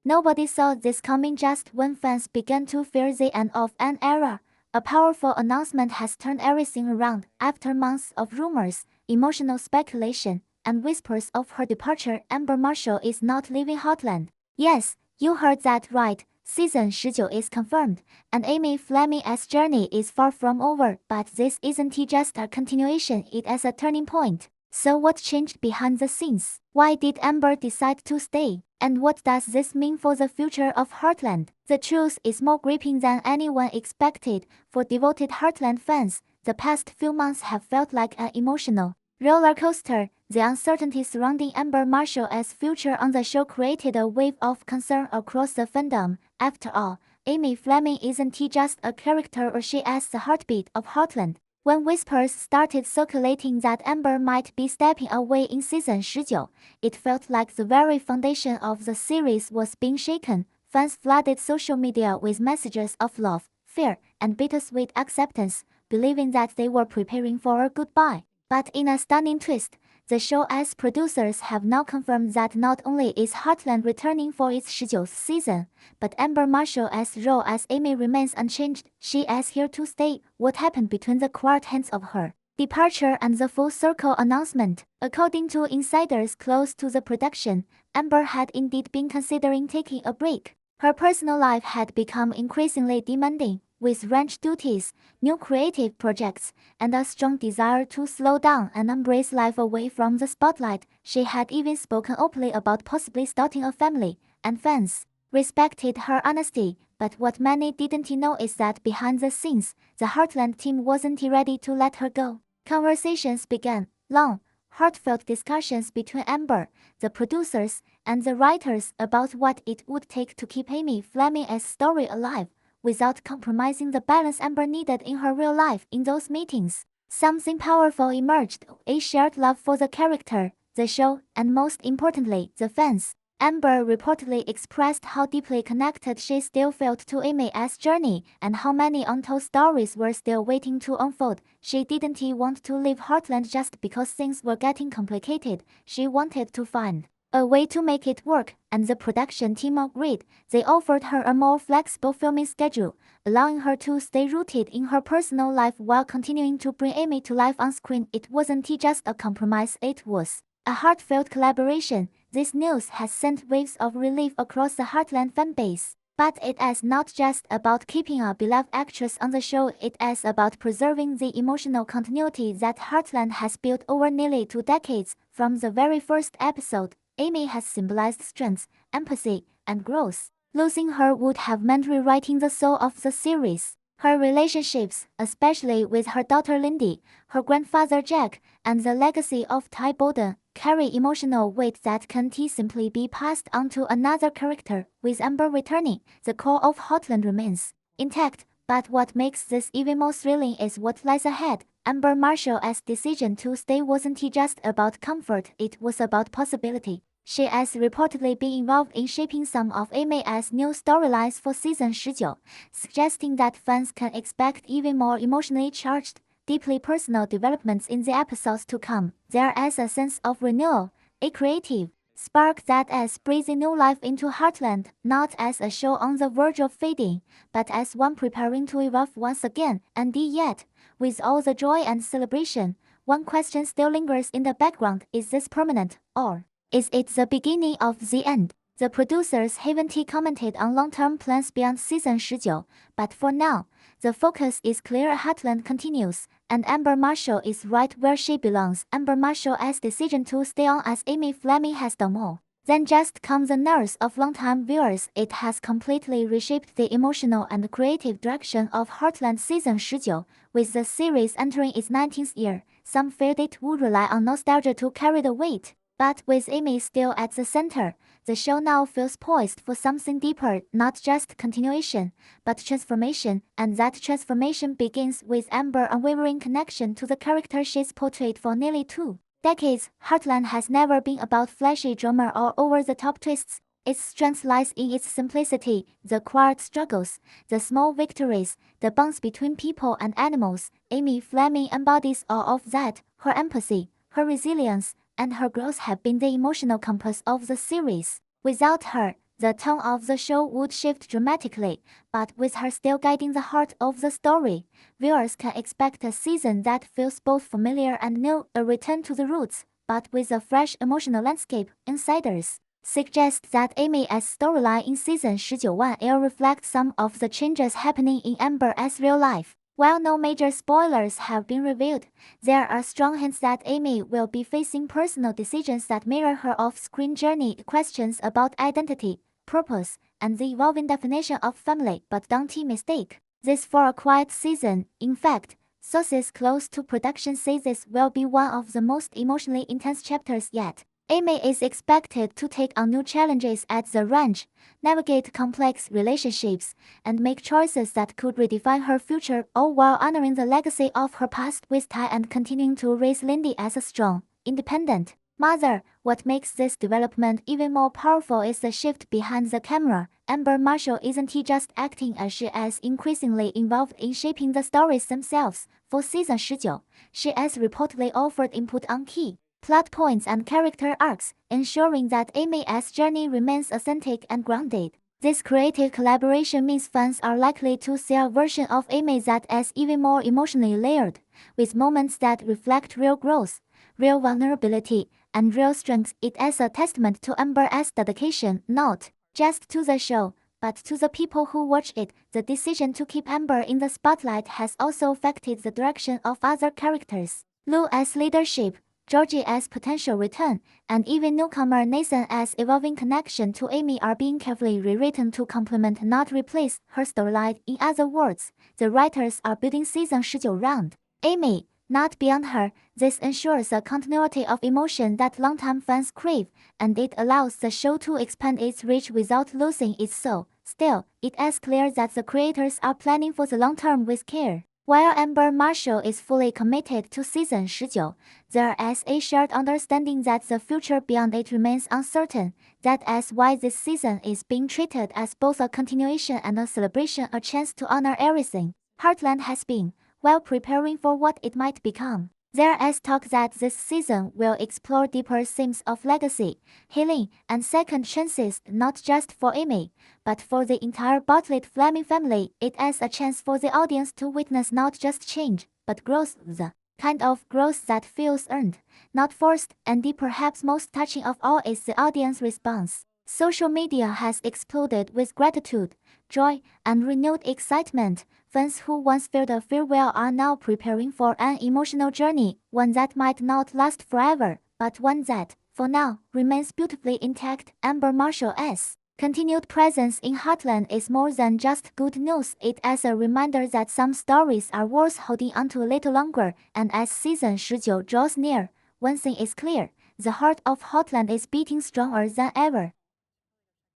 Nobody saw this coming just when fans began to fear the end of an era. A powerful announcement has turned everything around. After months of rumors, emotional speculation, and whispers of her departure, Amber Marshall is not leaving Heartland. Yes, you heard that right. Season 19 is confirmed, and Amy Fleming's journey is far from over. But this isn't just a continuation, it is a turning point. So what changed behind the scenes? Why did Amber decide to stay? And what does this mean for the future of Heartland? The truth is more gripping than anyone expected. For devoted Heartland fans, the past few months have felt like an emotional roller coaster. The uncertainty surrounding Amber Marshall's future on the show created a wave of concern across the fandom. After all, Amy Fleming isn't just a character, or she is the heartbeat of Heartland. When whispers started circulating that Amber might be stepping away in season 19, it felt like the very foundation of the series was being shaken. Fans flooded social media with messages of love, fear, and bittersweet acceptance, believing that they were preparing for a goodbye. But in a stunning twist, the show's producers have now confirmed that not only is Heartland returning for its 19th season, but Amber Marshall's role as Amy remains unchanged. She is here to stay. What happened between the quiet hints of her departure and the full circle announcement? According to insiders close to the production, Amber had indeed been considering taking a break. Her personal life had become increasingly demanding, with ranch duties, new creative projects, and a strong desire to slow down and embrace life away from the spotlight. She had even spoken openly about possibly starting a family, and fans respected her honesty. But what many didn't know is that behind the scenes, the Heartland team wasn't ready to let her go. Conversations began, long, heartfelt discussions between Amber, the producers, and the writers about what it would take to keep Amy Fleming's story alive, without compromising the balance Amber needed in her real life. In those meetings, something powerful emerged: a shared love for the character, the show, and most importantly, the fans. Amber reportedly expressed how deeply connected she still felt to Amy's journey, and how many untold stories were still waiting to unfold. She didn't want to leave Heartland just because things were getting complicated. She wanted to find a way to make it work, and the production team agreed. They offered her a more flexible filming schedule, allowing her to stay rooted in her personal life while continuing to bring Amy to life on screen. It wasn't just a compromise, it was a heartfelt collaboration. This news has sent waves of relief across the Heartland fanbase. But it is not just about keeping a beloved actress on the show, it is about preserving the emotional continuity that Heartland has built over nearly 2 decades. From the very first episode, Amy has symbolized strength, empathy, and growth. Losing her would have meant rewriting the soul of the series. Her relationships, especially with her daughter Lindy, her grandfather Jack, and the legacy of Ty Bowden, carry emotional weight that can't simply be passed on to another character. With Amber returning, the core of Heartland remains intact. But what makes this even more thrilling is what lies ahead. Amber Marshall's decision to stay wasn't just about comfort, it was about possibility. She has reportedly been involved in shaping some of Amy's new storylines for season 19, suggesting that fans can expect even more emotionally charged, deeply personal developments in the episodes to come. There is a sense of renewal, a creative spark that is breathing new life into Heartland, not as a show on the verge of fading, but as one preparing to evolve once again. And yet, with all the joy and celebration, one question still lingers in the background: is this permanent, or is it the beginning of the end? The producers haven't commented on long-term plans beyond season 19, but for now, the focus is clear. Heartland continues, and Amber Marshall is right where she belongs. Amber Marshall's decision to stay on as Amy Fleming has done more than just calm the nerves of longtime viewers. It has completely reshaped the emotional and creative direction of Heartland season 19. With the series entering its 19th year, some feared it would rely on nostalgia to carry the weight. But with Amy still at the center, the show now feels poised for something deeper, not just continuation, but transformation. And that transformation begins with Amber's unwavering connection to the character she's portrayed for nearly 2 decades. Heartland has never been about flashy drama or over-the-top twists. Its strength lies in its simplicity, the quiet struggles, the small victories, the bonds between people and animals. Amy Fleming embodies all of that. Her empathy, her resilience, and her growth have been the emotional compass of the series. Without her, the tone of the show would shift dramatically, but with her still guiding the heart of the story, viewers can expect a season that feels both familiar and new, a return to the roots, but with a fresh emotional landscape. Insiders suggest that Amy's storyline in season 19 will reflect some of the changes happening in Amber's real life. While no major spoilers have been revealed, there are strong hints that Amy will be facing personal decisions that mirror her off-screen journey, questions about identity, purpose, and the evolving definition of family. But don't mistake this for a quiet season. In fact, sources close to production say this will be one of the most emotionally intense chapters yet. Amy is expected to take on new challenges at the ranch, navigate complex relationships, and make choices that could redefine her future, all while honoring the legacy of her past with Ty and continuing to raise Lindy as a strong, independent mother. What makes this development even more powerful is the shift behind the camera. Amber Marshall isn't just acting as she is increasingly involved in shaping the stories themselves. For season 19, she has reportedly offered input on key plot points and character arcs, ensuring that Amy's journey remains authentic and grounded. This creative collaboration means fans are likely to see a version of Amy that is even more emotionally layered, with moments that reflect real growth, real vulnerability, and real strength. It is a testament to Amber's dedication, not just to the show, but to the people who watch it. The decision to keep Amber in the spotlight has also affected the direction of other characters. Lou's leadership, Georgie's potential return, and even newcomer Nathan's evolving connection to Amy are being carefully rewritten to complement, not replace, her storyline. In other words, the writers are building season 19 around Amy, not beyond her. This ensures a continuity of emotion that longtime fans crave, and it allows the show to expand its reach without losing its soul. Still, it is clear that the creators are planning for the long term with care. While Amber Marshall is fully committed to season 19, there is a shared understanding that the future beyond it remains uncertain. That is why this season is being treated as both a continuation and a celebration, a chance to honor everything Heartland has been, while preparing for what it might become. There is talk that this season will explore deeper themes of legacy, healing, and second chances, not just for Amy, but for the entire Bartlett Fleming family. It is a chance for the audience to witness not just change, but growth, the kind of growth that feels earned, not forced, and the perhaps most touching of all is the audience response. Social media has exploded with gratitude, joy, and renewed excitement. Fans who once felt a farewell are now preparing for an emotional journey, one that might not last forever, but one that, for now, remains beautifully intact. Amber Marshall's continued presence in Heartland is more than just good news. It is a reminder that some stories are worth holding onto a little longer, and as season 19 draws near, one thing is clear: the heart of Heartland is beating stronger than ever.